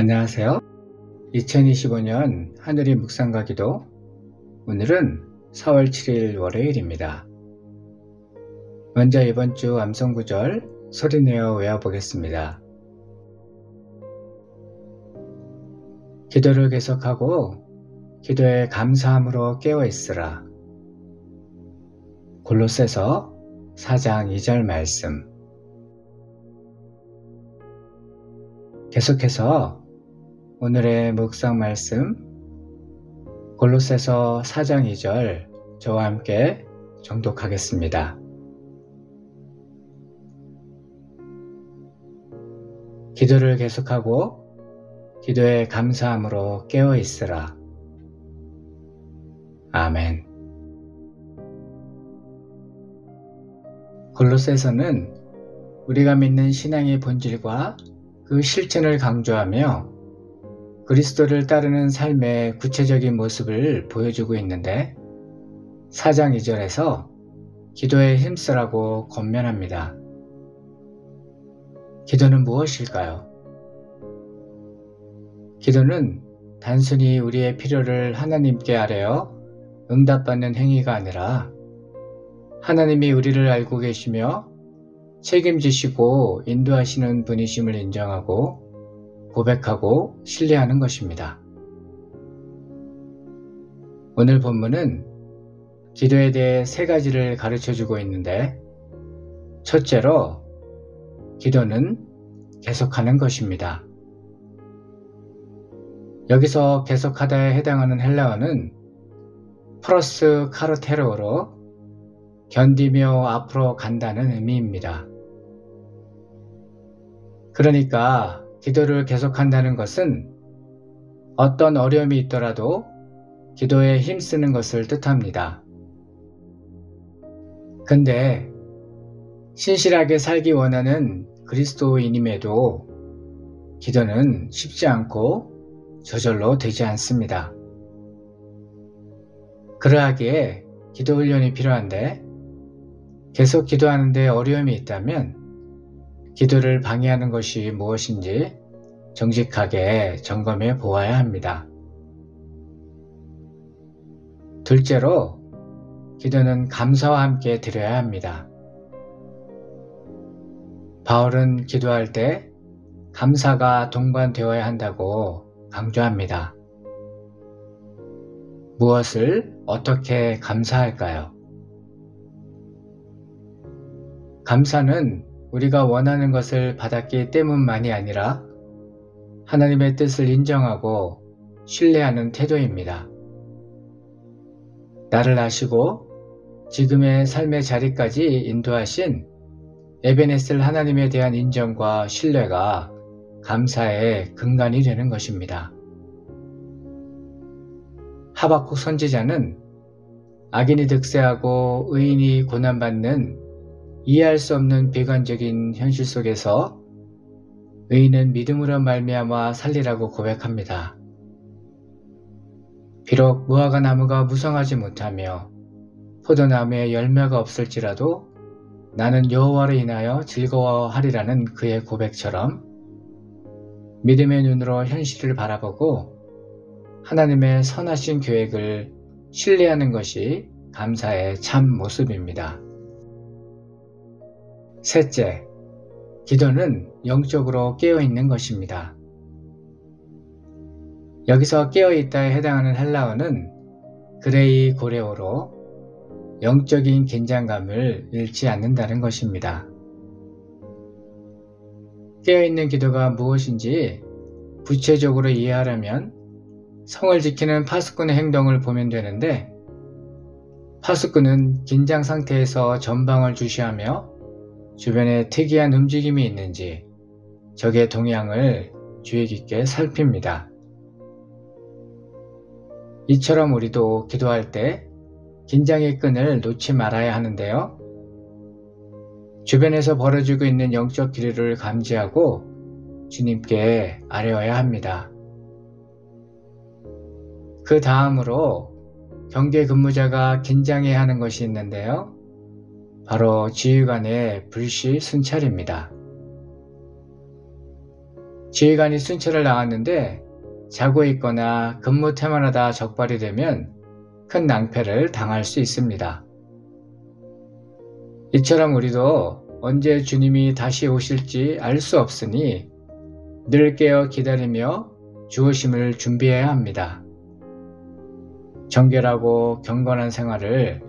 안녕하세요. 2025년 하늘이 묵상과 기도. 오늘은 4월 7일 월요일입니다. 먼저 이번 주 암송 구절 소리내어 외워보겠습니다. 기도를 계속하고 기도에 감사함으로 깨어있으라. 골로새서 4장 2절 말씀. 계속해서 오늘의 묵상 말씀 골로새서 4장 2절 저와 함께 정독하겠습니다. 기도를 계속하고 기도에 감사함으로 깨어있으라. 아멘. 골로새서는 우리가 믿는 신앙의 본질과 그 실천을 강조하며 그리스도를 따르는 삶의 구체적인 모습을 보여주고 있는데 4장 2절에서 기도에 힘쓰라고 권면합니다. 기도는 무엇일까요? 기도는 단순히 우리의 필요를 하나님께 아뢰어 응답받는 행위가 아니라 하나님이 우리를 알고 계시며 책임지시고 인도하시는 분이심을 인정하고 고백하고 신뢰하는 것입니다. 오늘 본문은 기도에 대해 3가지를 가르쳐주고 있는데 첫째로 기도는 계속하는 것입니다. 여기서 계속하다에 해당하는 헬라어는 프로스 카르테로로 견디며 앞으로 간다는 의미입니다. 그러니까 기도를 계속한다는 것은 어떤 어려움이 있더라도 기도에 힘쓰는 것을 뜻합니다. 근데 신실하게 살기 원하는 그리스도인임에도 기도는 쉽지 않고 저절로 되지 않습니다. 그러하기에 기도 훈련이 필요한데 계속 기도하는데 어려움이 있다면 기도를 방해하는 것이 무엇인지 정직하게 점검해 보아야 합니다. 둘째로, 기도는 감사와 함께 드려야 합니다. 바울은 기도할 때 감사가 동반되어야 한다고 강조합니다. 무엇을 어떻게 감사할까요? 감사는 우리가 원하는 것을 받았기 때문만이 아니라 하나님의 뜻을 인정하고 신뢰하는 태도입니다. 나를 아시고 지금의 삶의 자리까지 인도하신 에베네셀 하나님에 대한 인정과 신뢰가 감사의 근간이 되는 것입니다. 하박국 선지자는 악인이 득세하고 의인이 고난받는 이해할 수 없는 비관적인 현실 속에서 의인은 믿음으로 말미암아 살리라고 고백합니다. 비록 무화과 나무가 무성하지 못하며 포도나무에 열매가 없을지라도 나는 여호와로 인하여 즐거워하리라는 그의 고백처럼 믿음의 눈으로 현실을 바라보고 하나님의 선하신 계획을 신뢰하는 것이 감사의 참 모습입니다. 셋째, 기도는 영적으로 깨어있는 것입니다. 여기서 깨어있다에 해당하는 헬라어는 그레이 고레오로 영적인 긴장감을 잃지 않는다는 것입니다. 깨어있는 기도가 무엇인지 구체적으로 이해하려면 성을 지키는 파수꾼의 행동을 보면 되는데 파수꾼은 긴장 상태에서 전방을 주시하며 주변에 특이한 움직임이 있는지 적의 동향을 주의 깊게 살핍니다. 이처럼 우리도 기도할 때 긴장의 끈을 놓지 말아야 하는데요. 주변에서 벌어지고 있는 영적 기류를 감지하고 주님께 아뢰어야 합니다. 그 다음으로 경계 근무자가 긴장해야 하는 것이 있는데요. 바로 지휘관의 불시 순찰입니다. 지휘관이 순찰을 나갔는데 자고 있거나 근무 태만하다 적발이 되면 큰 낭패를 당할 수 있습니다. 이처럼 우리도 언제 주님이 다시 오실지 알 수 없으니 늘 깨어 기다리며 주오심을 준비해야 합니다. 정결하고 경건한 생활을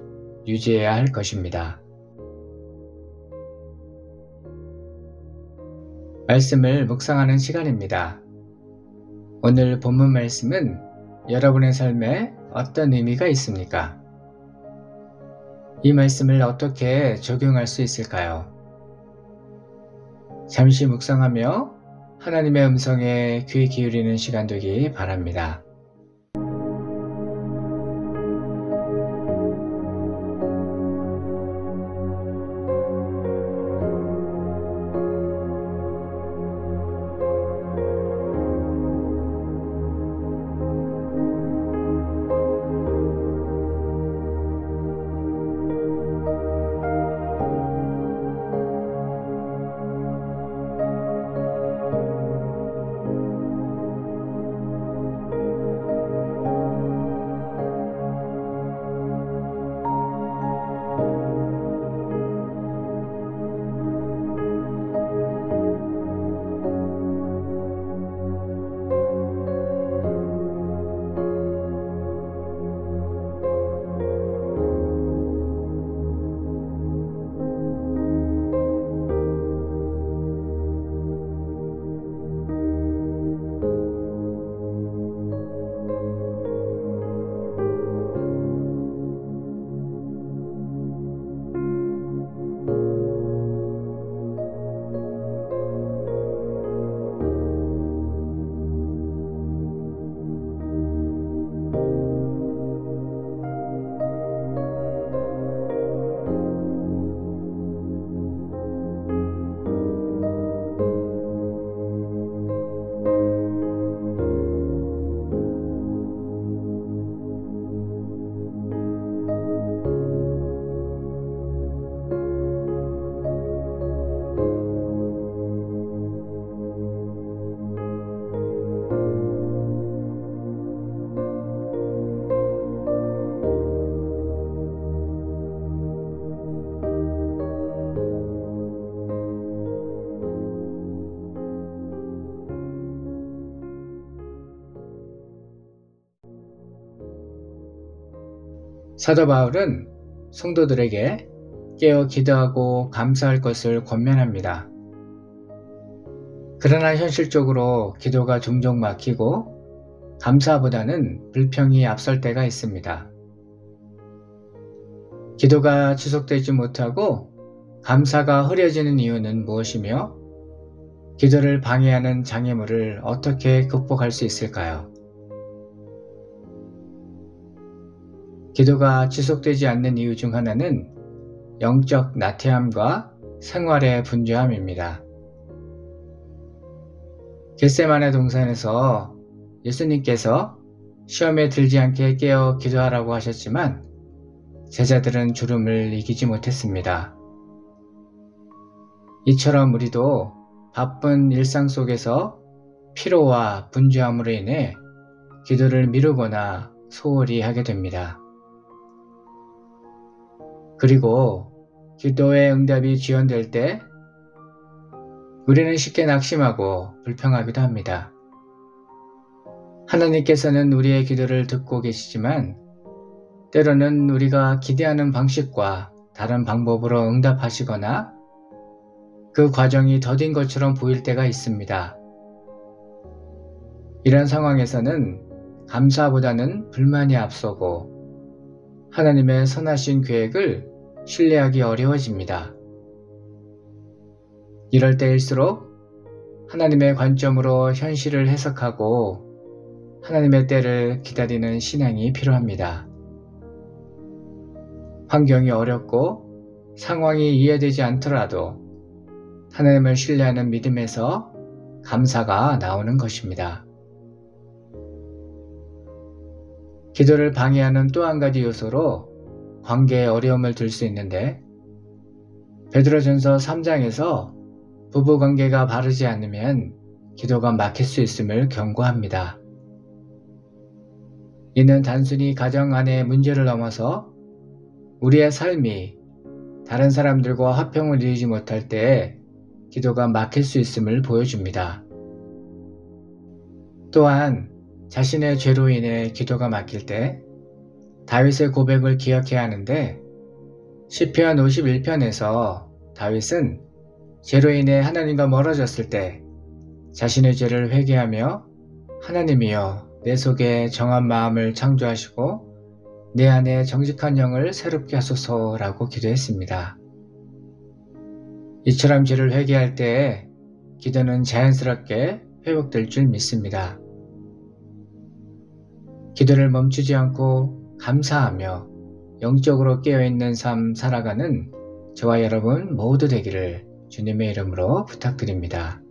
유지해야 할 것입니다. 말씀을 묵상하는 시간입니다. 오늘 본문 말씀은 여러분의 삶에 어떤 의미가 있습니까? 이 말씀을 어떻게 적용할 수 있을까요? 잠시 묵상하며 하나님의 음성에 귀 기울이는 시간 되기 바랍니다. 사도 바울은 성도들에게 깨어 기도하고 감사할 것을 권면합니다. 그러나 현실적으로 기도가 종종 막히고 감사보다는 불평이 앞설 때가 있습니다. 기도가 지속되지 못하고 감사가 흐려지는 이유는 무엇이며 기도를 방해하는 장애물을 어떻게 극복할 수 있을까요? 기도가 지속되지 않는 이유 중 하나는 영적 나태함과 생활의 분주함입니다. 겟세마네 동산에서 예수님께서 시험에 들지 않게 깨어 기도하라고 하셨지만 제자들은 졸음을 이기지 못했습니다. 이처럼 우리도 바쁜 일상 속에서 피로와 분주함으로 인해 기도를 미루거나 소홀히 하게 됩니다. 그리고 기도의 응답이 지연될 때 우리는 쉽게 낙심하고 불평하기도 합니다. 하나님께서는 우리의 기도를 듣고 계시지만 때로는 우리가 기대하는 방식과 다른 방법으로 응답하시거나 그 과정이 더딘 것처럼 보일 때가 있습니다. 이런 상황에서는 감사보다는 불만이 앞서고 하나님의 선하신 계획을 신뢰하기 어려워집니다. 이럴 때일수록 하나님의 관점으로 현실을 해석하고 하나님의 때를 기다리는 신앙이 필요합니다. 환경이 어렵고 상황이 이해되지 않더라도 하나님을 신뢰하는 믿음에서 감사가 나오는 것입니다. 기도를 방해하는 또 한 가지 요소로 관계에 어려움을 들 수 있는데 베드로전서 3장에서 부부관계가 바르지 않으면 기도가 막힐 수 있음을 경고합니다. 이는 단순히 가정 안의 문제를 넘어서 우리의 삶이 다른 사람들과 화평을 이루지 못할 때에 기도가 막힐 수 있음을 보여줍니다. 또한 자신의 죄로 인해 기도가 막힐 때 다윗의 고백을 기억해야 하는데 시편 51편에서 다윗은 죄로 인해 하나님과 멀어졌을 때 자신의 죄를 회개하며 하나님이여 내 속에 정한 마음을 창조하시고 내 안에 정직한 영을 새롭게 하소서라고 기도했습니다. 이처럼 죄를 회개할 때에 기도는 자연스럽게 회복될 줄 믿습니다. 기도를 멈추지 않고 감사하며 영적으로 깨어있는 삶 살아가는 저와 여러분 모두 되기를 주님의 이름으로 부탁드립니다.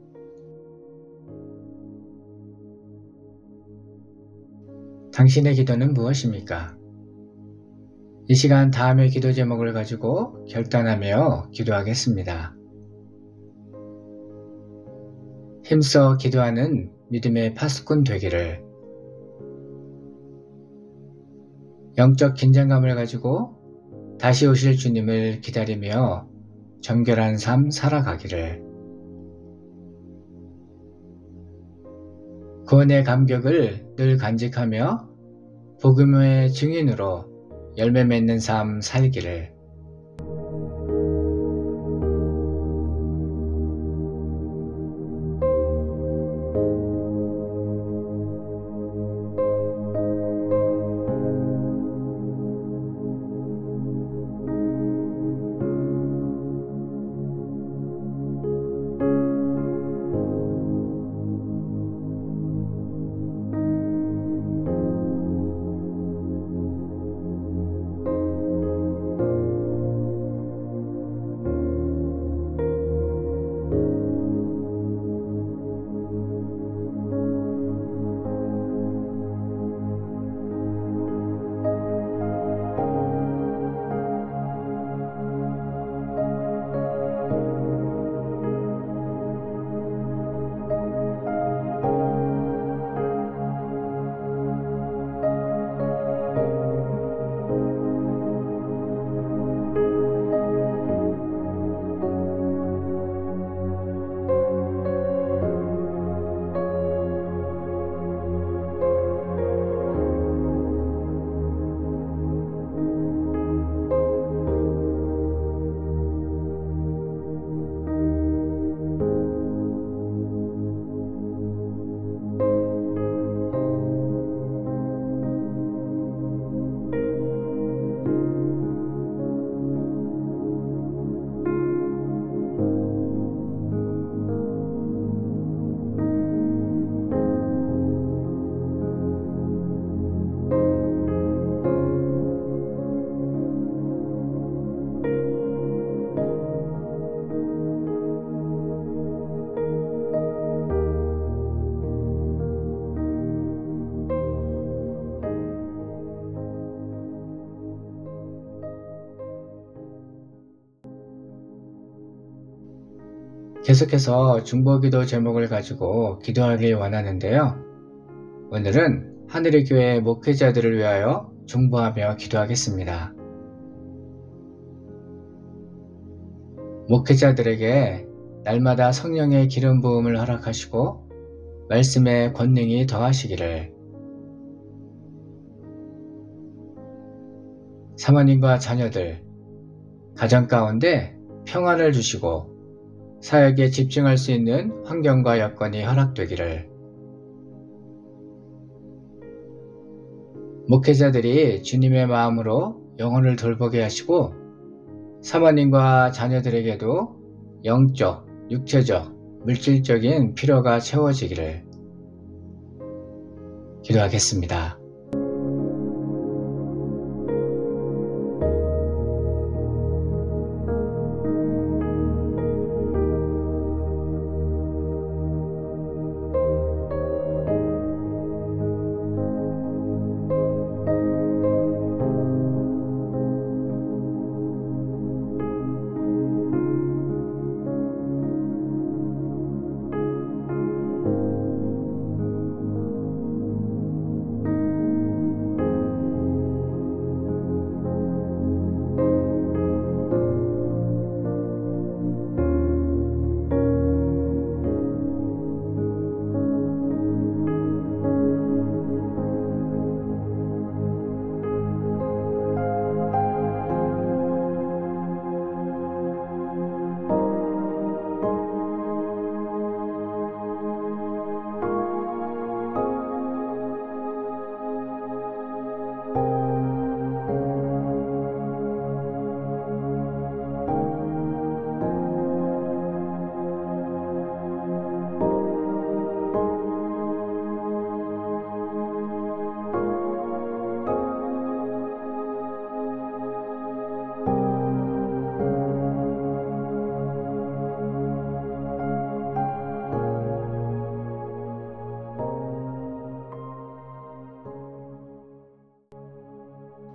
당신의 기도는 무엇입니까? 이 시간 다음의 기도 제목을 가지고 결단하며 기도하겠습니다. 힘써 기도하는 믿음의 파수꾼 되기를. 영적 긴장감을 가지고 다시 오실 주님을 기다리며 정결한 삶 살아가기를. 구원의 감격을 늘 간직하며 복음의 증인으로 열매 맺는 삶 살기를. 계속해서 중보기도 제목을 가지고 기도하길 원하는데요. 오늘은 하늘의 교회 목회자들을 위하여 중보하며 기도하겠습니다. 목회자들에게 날마다 성령의 기름 부음을 허락하시고 말씀의 권능이 더하시기를. 사모님과 자녀들, 가정 가운데 평안을 주시고 사역에 집중할 수 있는 환경과 여건이 허락되기를. 목회자들이 주님의 마음으로 영혼을 돌보게 하시고 사모님과 자녀들에게도 영적, 육체적, 물질적인 필요가 채워지기를. 기도하겠습니다.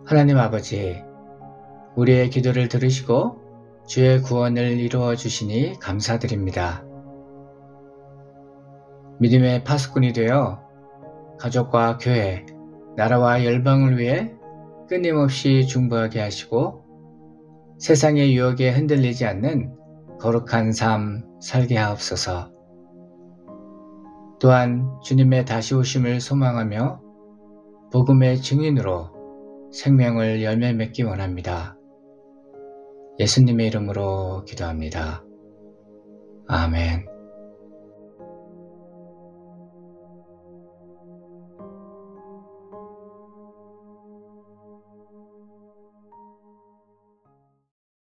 하나님 아버지, 우리의 기도를 들으시고 주의 구원을 이루어 주시니 감사드립니다. 믿음의 파수꾼이 되어 가족과 교회, 나라와 열방을 위해 끊임없이 중보하게 하시고 세상의 유혹에 흔들리지 않는 거룩한 삶 살게 하옵소서. 또한 주님의 다시 오심을 소망하며 복음의 증인으로 생명을 열매 맺기 원합니다. 예수님의 이름으로 기도합니다. 아멘.